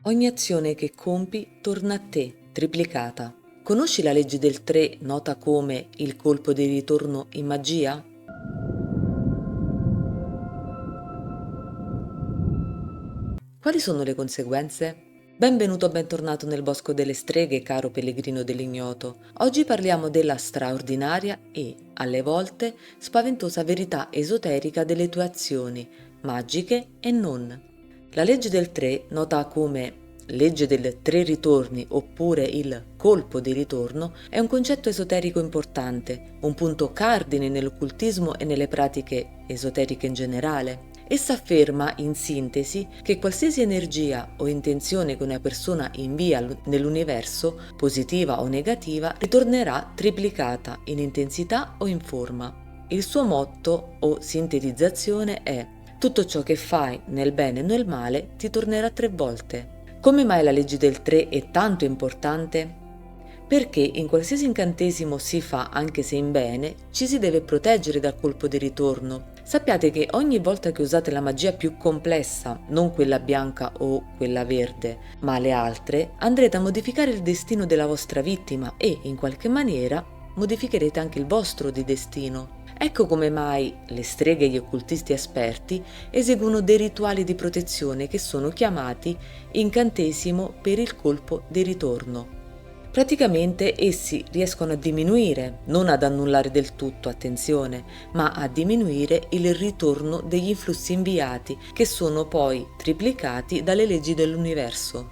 Ogni azione che compi torna a te, triplicata. Conosci la legge del 3, nota come il colpo di ritorno in magia? Quali sono le conseguenze? Benvenuto o bentornato nel Bosco delle Streghe, caro pellegrino dell'ignoto. Oggi parliamo della straordinaria e, alle volte, spaventosa verità esoterica delle tue azioni, magiche e non. La legge del 3, nota come legge del 3 ritorni oppure il colpo di ritorno, è un concetto esoterico importante, un punto cardine nell'occultismo e nelle pratiche esoteriche in generale. Essa afferma, in sintesi, che qualsiasi energia o intenzione che una persona invia nell'universo, positiva o negativa, ritornerà triplicata in intensità o in forma. Il suo motto o sintetizzazione è: tutto ciò che fai nel bene e nel male ti tornerà 3 volte. Come mai la legge del 3 è tanto importante? Perché in qualsiasi incantesimo si fa, anche se in bene, ci si deve proteggere dal colpo di ritorno. Sappiate che ogni volta che usate la magia più complessa, non quella bianca o quella verde, ma le altre, andrete a modificare il destino della vostra vittima e, in qualche maniera, modificherete anche il vostro di destino. Ecco come mai le streghe e gli occultisti esperti eseguono dei rituali di protezione che sono chiamati incantesimo per il colpo di ritorno. Praticamente essi riescono a diminuire, non ad annullare del tutto, attenzione, ma a diminuire il ritorno degli influssi inviati, che sono poi triplicati dalle leggi dell'universo.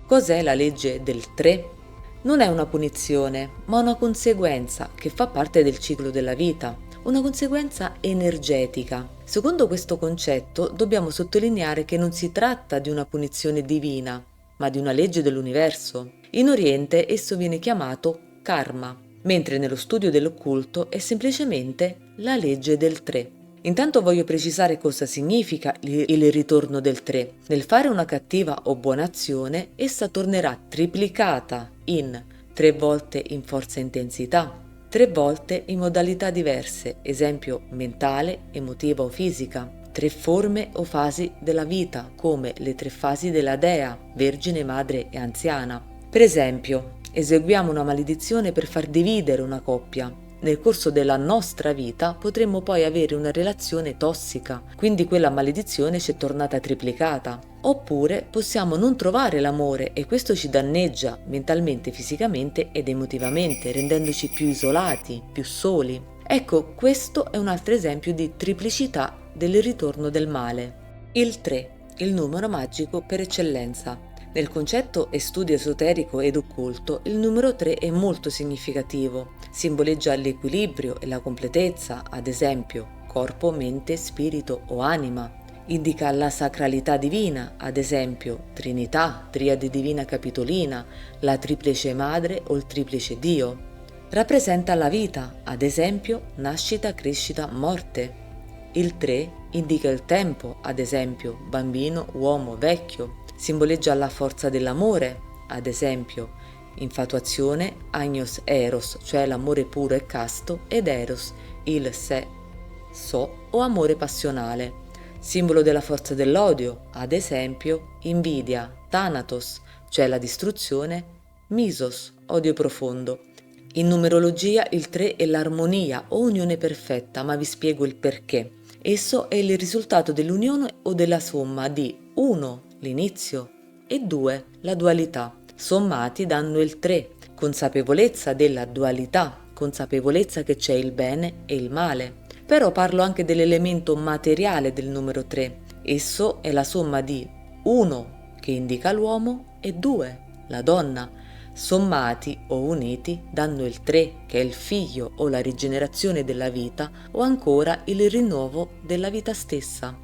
Cos'è la legge del 3? Non è una punizione, ma una conseguenza che fa parte del ciclo della vita, una conseguenza energetica. Secondo questo concetto dobbiamo sottolineare che non si tratta di una punizione divina, ma di una legge dell'universo. In Oriente esso viene chiamato karma, mentre nello studio dell'occulto è semplicemente la legge del 3. Intanto voglio precisare cosa significa il ritorno del 3. Nel fare una cattiva o buona azione, essa tornerà triplicata in 3 volte in forza e intensità, 3 volte in modalità diverse, esempio mentale, emotiva o fisica, 3 forme o fasi della vita, come le 3 fasi della dea, vergine, madre e anziana. Per esempio, eseguiamo una maledizione per far dividere una coppia. Nel corso della nostra vita potremmo poi avere una relazione tossica, quindi quella maledizione ci è tornata triplicata. Oppure possiamo non trovare l'amore e questo ci danneggia mentalmente, fisicamente ed emotivamente, rendendoci più isolati, più soli. Ecco, questo è un altro esempio di triplicità del ritorno del male. Il 3, il numero magico per eccellenza. Nel concetto e studio esoterico ed occulto, il numero 3 è molto significativo. Simboleggia l'equilibrio e la completezza, ad esempio, corpo, mente, spirito o anima. Indica la sacralità divina, ad esempio, Trinità, Triade Divina Capitolina, la Triplice Madre o il Triplice Dio. Rappresenta la vita, ad esempio, nascita, crescita, morte. Il 3 indica il tempo, ad esempio, bambino, uomo, vecchio. Simboleggia la forza dell'amore, ad esempio, infatuazione, agnos eros, cioè l'amore puro e casto, ed eros, il se, so o amore passionale. Simbolo della forza dell'odio, ad esempio, invidia, thanatos, cioè la distruzione, misos, odio profondo. In numerologia il 3 è l'armonia o unione perfetta, ma vi spiego il perché. Esso è il risultato dell'unione o della somma di 1, l'inizio, e 2, la dualità. Sommati danno il 3, consapevolezza della dualità, consapevolezza che c'è il bene e il male. Però parlo anche dell'elemento materiale del numero 3. Esso è la somma di 1, che indica l'uomo, e 2, la donna. Sommati o uniti danno il 3, che è il figlio o la rigenerazione della vita, o ancora il rinnovo della vita stessa.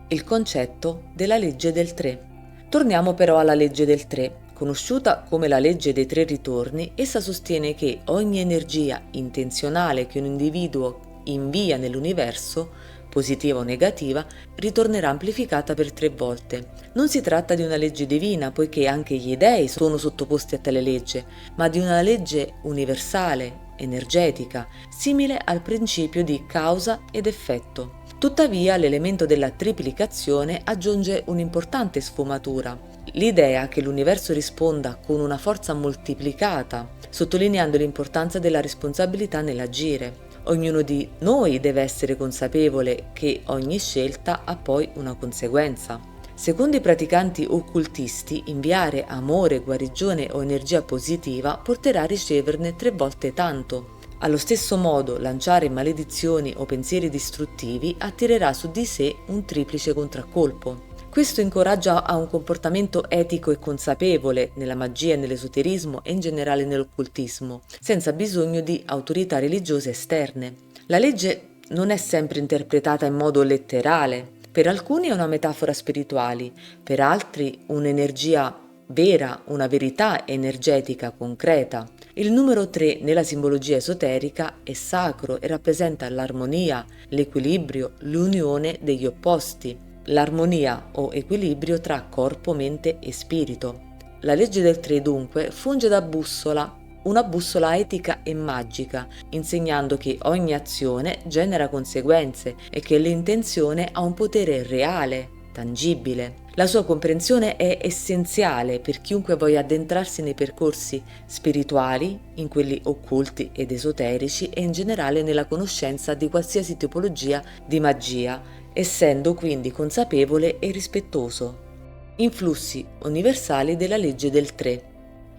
Il concetto della legge del 3. Torniamo però alla legge del 3. Conosciuta come la legge dei 3 ritorni, essa sostiene che ogni energia intenzionale che un individuo invia nell'universo, positiva o negativa, ritornerà amplificata per 3 volte. Non si tratta di una legge divina, poiché anche gli dei sono sottoposti a tale legge, ma di una legge universale, energetica, simile al principio di causa ed effetto. Tuttavia, l'elemento della triplicazione aggiunge un'importante sfumatura. l'idea che l'universo risponda con una forza moltiplicata, sottolineando l'importanza della responsabilità nell'agire. Ognuno di noi deve essere consapevole che ogni scelta ha poi una conseguenza. Secondo i praticanti occultisti, inviare amore, guarigione o energia positiva porterà a riceverne 3 volte tanto. Allo stesso modo, lanciare maledizioni o pensieri distruttivi attirerà su di sé un triplice contraccolpo. Questo incoraggia a un comportamento etico e consapevole nella magia e nell'esoterismo e in generale nell'occultismo, senza bisogno di autorità religiose esterne. La legge non è sempre interpretata in modo letterale. Per alcuni è una metafora spirituale, per altri un'energia vera, una verità energetica concreta. Il numero 3 nella simbologia esoterica è sacro e rappresenta l'armonia, l'equilibrio, l'unione degli opposti, l'armonia o equilibrio tra corpo, mente e spirito. La legge del 3 dunque funge da bussola, una bussola etica e magica, insegnando che ogni azione genera conseguenze e che l'intenzione ha un potere reale, tangibile. La sua comprensione è essenziale per chiunque voglia addentrarsi nei percorsi spirituali, in quelli occulti ed esoterici e in generale nella conoscenza di qualsiasi tipologia di magia, essendo quindi consapevole e rispettoso. Influssi universali della legge del 3.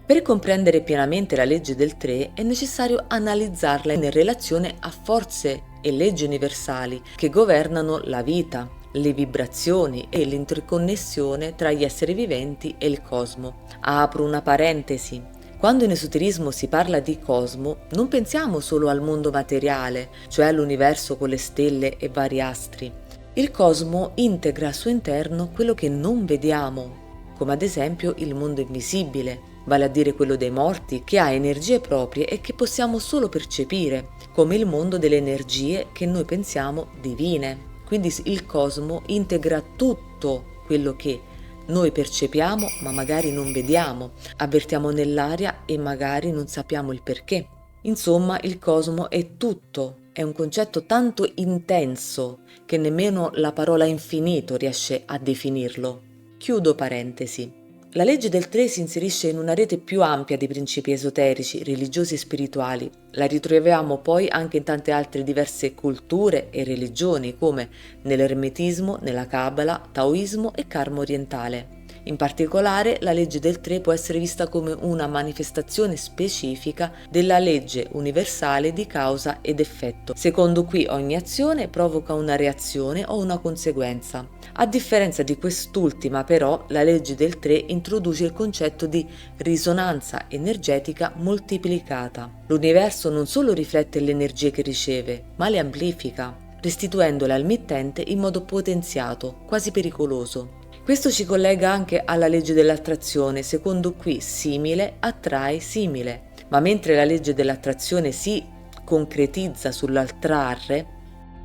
Per comprendere pienamente la legge del 3 è necessario analizzarla in relazione a forze e leggi universali che governano la vita, le vibrazioni e l'interconnessione tra gli esseri viventi e il cosmo. Apro una parentesi. Quando in esoterismo si parla di cosmo, non pensiamo solo al mondo materiale, cioè all'universo con le stelle e vari astri. Il cosmo integra al suo interno quello che non vediamo, come ad esempio il mondo invisibile, vale a dire quello dei morti, che ha energie proprie e che possiamo solo percepire, come il mondo delle energie che noi pensiamo divine. Quindi il cosmo integra tutto quello che noi percepiamo ma magari non vediamo, avvertiamo nell'aria e magari non sappiamo il perché. Insomma, il cosmo è tutto, è un concetto tanto intenso che nemmeno la parola infinito riesce a definirlo. Chiudo parentesi. La legge del 3 si inserisce in una rete più ampia di principi esoterici, religiosi e spirituali. La ritroviamo poi anche in tante altre diverse culture e religioni, come nell'ermetismo, nella Kabbalah, Taoismo e Karma orientale. In particolare, la legge del 3 può essere vista come una manifestazione specifica della legge universale di causa ed effetto, secondo cui ogni azione provoca una reazione o una conseguenza. A differenza di quest'ultima, però, la legge del 3 introduce il concetto di risonanza energetica moltiplicata. L'universo non solo riflette le energie che riceve, ma le amplifica, restituendole al mittente in modo potenziato, quasi pericoloso. Questo ci collega anche alla legge dell'attrazione, secondo cui simile attrae simile. Ma mentre la legge dell'attrazione si concretizza sull'attrarre,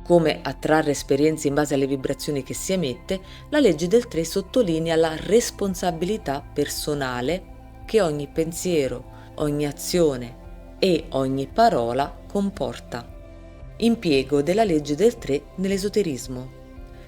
come attrarre esperienze in base alle vibrazioni che si emette, la legge del 3 sottolinea la responsabilità personale che ogni pensiero, ogni azione e ogni parola comporta. Impiego della legge del 3 nell'esoterismo.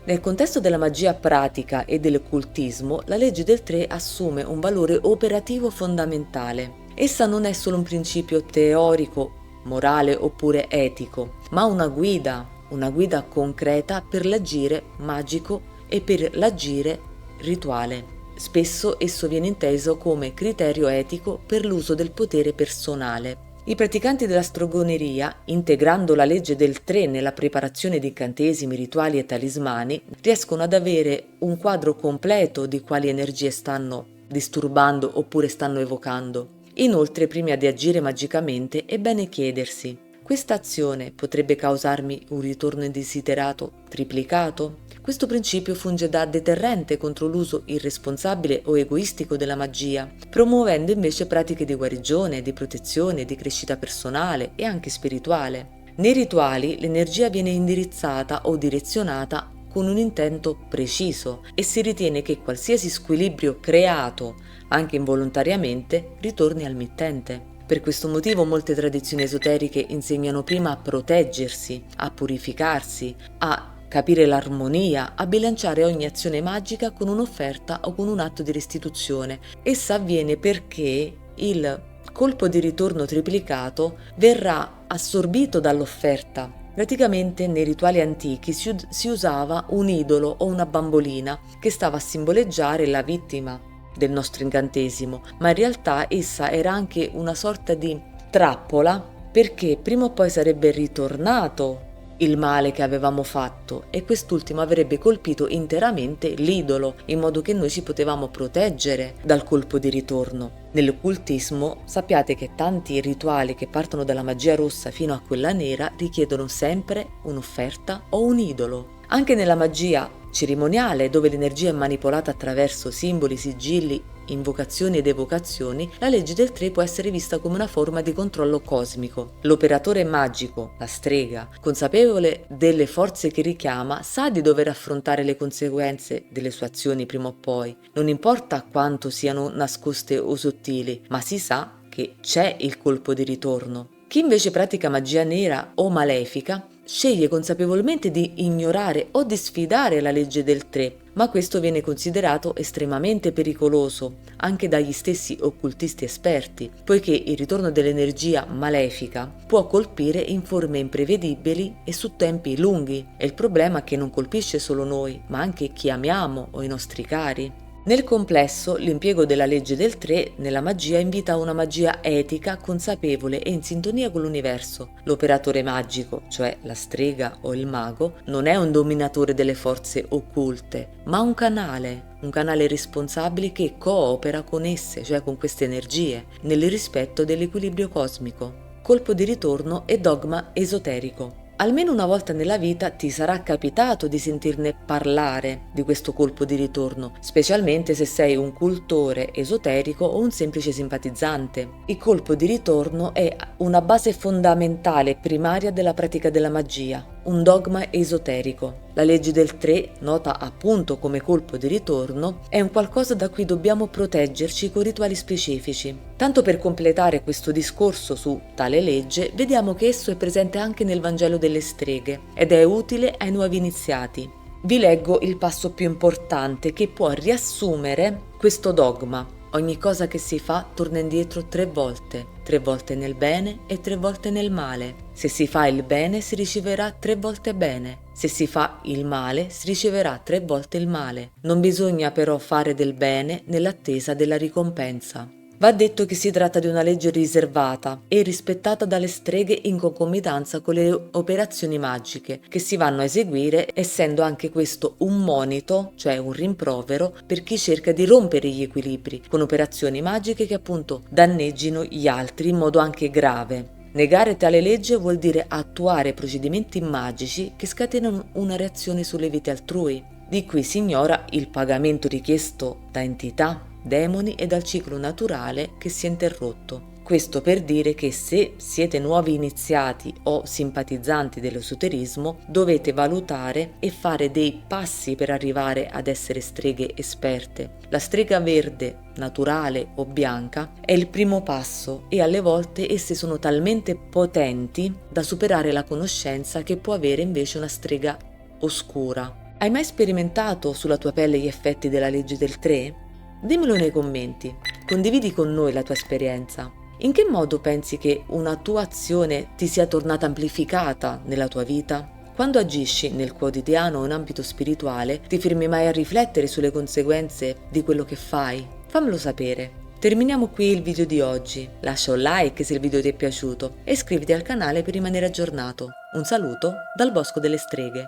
Nel contesto della magia pratica e dell'occultismo, la legge del 3 assume un valore operativo fondamentale. Essa non è solo un principio teorico, morale oppure etico, ma una guida concreta per l'agire magico e per l'agire rituale. Spesso esso viene inteso come criterio etico per l'uso del potere personale. I praticanti della stregoneria, integrando la legge del 3 nella preparazione di incantesimi, rituali e talismani, riescono ad avere un quadro completo di quali energie stanno disturbando oppure stanno evocando. Inoltre, prima di agire magicamente, è bene chiedersi: questa azione potrebbe causarmi un ritorno indesiderato triplicato? Questo principio funge da deterrente contro l'uso irresponsabile o egoistico della magia, promuovendo invece pratiche di guarigione, di protezione, di crescita personale e anche spirituale. Nei rituali l'energia viene indirizzata o direzionata con un intento preciso e si ritiene che qualsiasi squilibrio creato, anche involontariamente, ritorni al mittente. Per questo motivo molte tradizioni esoteriche insegnano prima a proteggersi, a purificarsi, a capire l'armonia, a bilanciare ogni azione magica con un'offerta o con un atto di restituzione. Essa avviene perché il colpo di ritorno triplicato verrà assorbito dall'offerta. Praticamente nei rituali antichi si usava un idolo o una bambolina che stava a simboleggiare la vittima del nostro incantesimo, ma in realtà essa era anche una sorta di trappola, perché prima o poi sarebbe ritornato il male che avevamo fatto e quest'ultimo avrebbe colpito interamente l'idolo, in modo che noi ci potevamo proteggere dal colpo di ritorno. Nell'occultismo sappiate che tanti rituali che partono dalla magia rossa fino a quella nera richiedono sempre un'offerta o un idolo. Anche nella magia cerimoniale, dove l'energia è manipolata attraverso simboli, sigilli, invocazioni ed evocazioni, la legge del 3 può essere vista come una forma di controllo cosmico. L'operatore magico, la strega, consapevole delle forze che richiama, sa di dover affrontare le conseguenze delle sue azioni prima o poi. Non importa quanto siano nascoste o sottili, ma si sa che c'è il colpo di ritorno. Chi invece pratica magia nera o malefica sceglie consapevolmente di ignorare o di sfidare la legge del 3, ma questo viene considerato estremamente pericoloso anche dagli stessi occultisti esperti, poiché il ritorno dell'energia malefica può colpire in forme imprevedibili e su tempi lunghi, e il problema è che non colpisce solo noi, ma anche chi amiamo o i nostri cari. Nel complesso, l'impiego della legge del 3 nella magia invita a una magia etica, consapevole e in sintonia con l'universo. L'operatore magico, cioè la strega o il mago, non è un dominatore delle forze occulte, ma un canale responsabile che coopera con esse, cioè con queste energie, nel rispetto dell'equilibrio cosmico. Colpo di ritorno e dogma esoterico. Almeno una volta nella vita ti sarà capitato di sentirne parlare di questo colpo di ritorno, specialmente se sei un cultore esoterico o un semplice simpatizzante. Il colpo di ritorno è una base fondamentale e primaria della pratica della magia, un dogma esoterico. La legge del 3, nota appunto come colpo di ritorno, è un qualcosa da cui dobbiamo proteggerci con rituali specifici. Tanto per completare questo discorso su tale legge, vediamo che esso è presente anche nel Vangelo delle streghe ed è utile ai nuovi iniziati. Vi leggo il passo più importante che può riassumere questo dogma. Ogni cosa che si fa torna indietro 3 volte nel bene e 3 volte nel male. Se si fa il bene si riceverà 3 volte bene, se si fa il male si riceverà 3 volte il male. Non bisogna però fare del bene nell'attesa della ricompensa. Va detto che si tratta di una legge riservata e rispettata dalle streghe in concomitanza con le operazioni magiche che si vanno a eseguire, essendo anche questo un monito, cioè un rimprovero, per chi cerca di rompere gli equilibri con operazioni magiche che appunto danneggino gli altri in modo anche grave. Negare tale legge vuol dire attuare procedimenti magici che scatenano una reazione sulle vite altrui. Di qui si ignora il pagamento richiesto da entità, demoni e dal ciclo naturale che si è interrotto. Questo per dire che se siete nuovi iniziati o simpatizzanti dell'esoterismo, dovete valutare e fare dei passi per arrivare ad essere streghe esperte. La strega verde, naturale o bianca, è il primo passo e alle volte esse sono talmente potenti da superare la conoscenza che può avere invece una strega oscura. Hai mai sperimentato sulla tua pelle gli effetti della legge del 3? Dimmelo nei commenti, condividi con noi la tua esperienza. In che modo pensi che una tua azione ti sia tornata amplificata nella tua vita? Quando agisci nel quotidiano o in ambito spirituale, ti fermi mai a riflettere sulle conseguenze di quello che fai? Fammelo sapere. Terminiamo qui il video di oggi. Lascia un like se il video ti è piaciuto e iscriviti al canale per rimanere aggiornato. Un saluto dal Bosco delle Streghe.